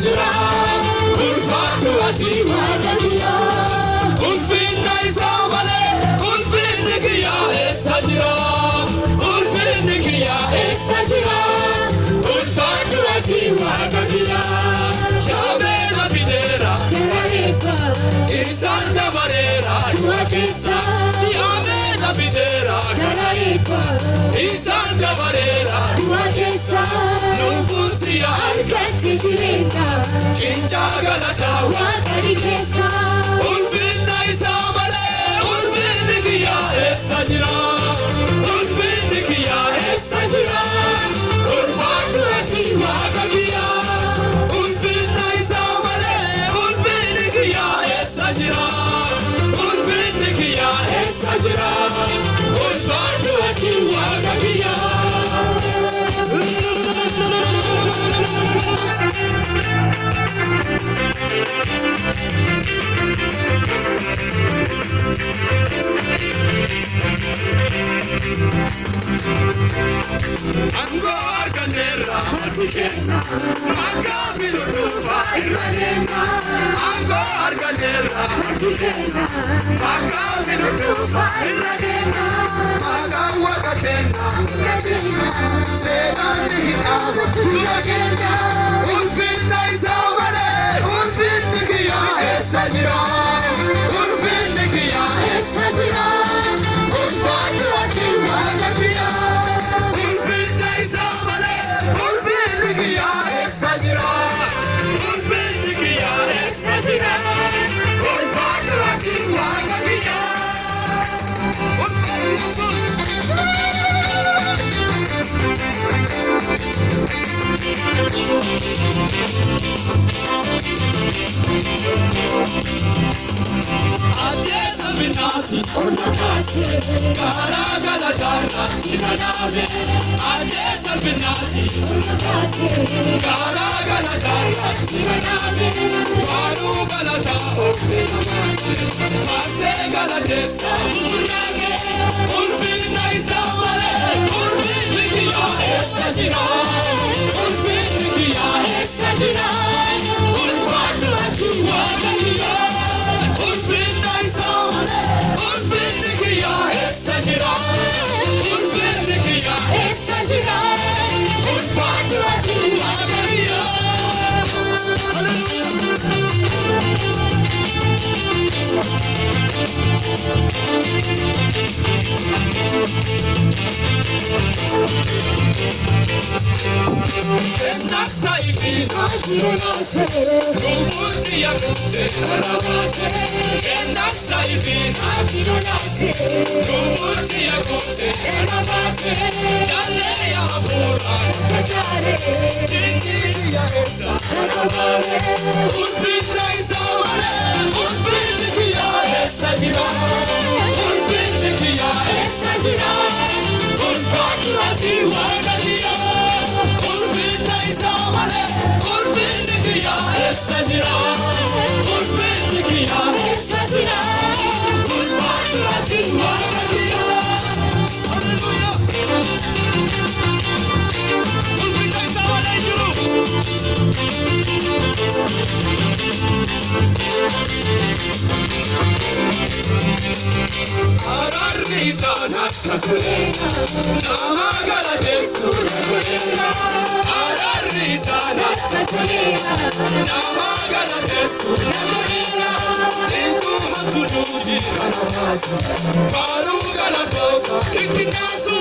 jira ulfaatu ati waaqayyo ulfinna isaa malee ulfinni kiyyaa eessa jira ulfinni kiyyaa eessa jira ulfaatu ati waaqayyo shabeera fideera keraeessa isaan dabareera du'a keessa shabeera fideera keraeessa isaan dabareera du'a keessa lubbuutti argatti jireenya cincha galataa waaqni keessa ulfinna isaa malee ulfinni kiyyaa eessa jira ulfinni kiyyaa eessa jira ulfaatu ati waaqayyo ulfinna isaa malee ulfinni kiyyaa eessa jira ulfinni kiyyaa eessa jira ulfaatu ati waaqayyo Angor kanera masikena makafilu dufa iradena Angor kanera masikena makafilu dufa iradena Magawa kakena sedani hitabu turakena ulfinna isaa malee ulfinni kiyyaa eessa jira ulfinni kiyyaa eessa jira ulfaatu ati waaqayyo ulfinna isaa malee ulfinni kiyyaa eessa jira ulfinni kiyyaa eessa jira ulfaatu ati waaqayyo Adesa binati onakase Karagala darati nanave Adesa binati onakase Karagala darati nanave Faru galata okne namase Fase galatesa urage Ulfinna isaa malee ulfinni kiyyaa eessa jira ulfinni kiyyaa eessa jira ulfaatu ati waaqayyo ulfinna isaa malee ulfinni kiyyaa eessa jira ulfinni kiyyaa eessa jira ulfaatu ati waaqayyo Sa'ifi najirolase Rumuti yakute arabate Sa'ifi najirolase Rumuti yakute arabate Yalle ya hafura kajare Dindi ya esa arabare Ulfinna isaa malee ulfinni kiyyaa eessa jira ulfinni kiyyaa eessa jira ulfaatu ati waaqayyo ulfinna isaa malee ulfinni kiyyaa eessa jira ulfinni kiyyaa eessa jira ulfaatu ati waaqayyo hallelujah ulfinna isaa malee jiru Ararri isaa nattatoleera nama galateessu nagoleera Ararri isaa nattatoleera nama galateessu nagoleera Tintuu hattu duuti kana baasu faaruu galatoosa itti naasu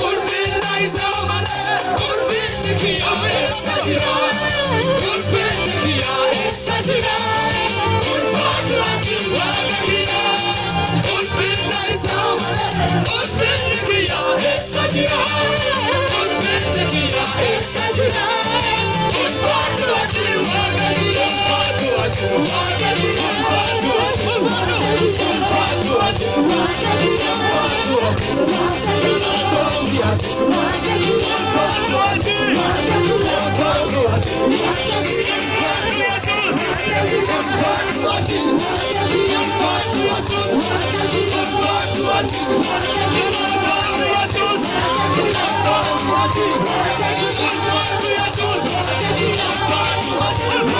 ulfinna isaa malee ulfinni kiyyaa eessa jira ulfinni kiyyaa eessa jira ulfaatu ati waaqayyo ulfinna isaa malee ulfinni kiyyaa eessa jira ulfinni kiyyaa eessa jira ulfaatu ati waaqayyo ulfaatu ati waaqayyo ulfaatu ati waaqayyo ulfaatu ati waaqayyo ulfaatu ati Jesus!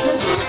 What?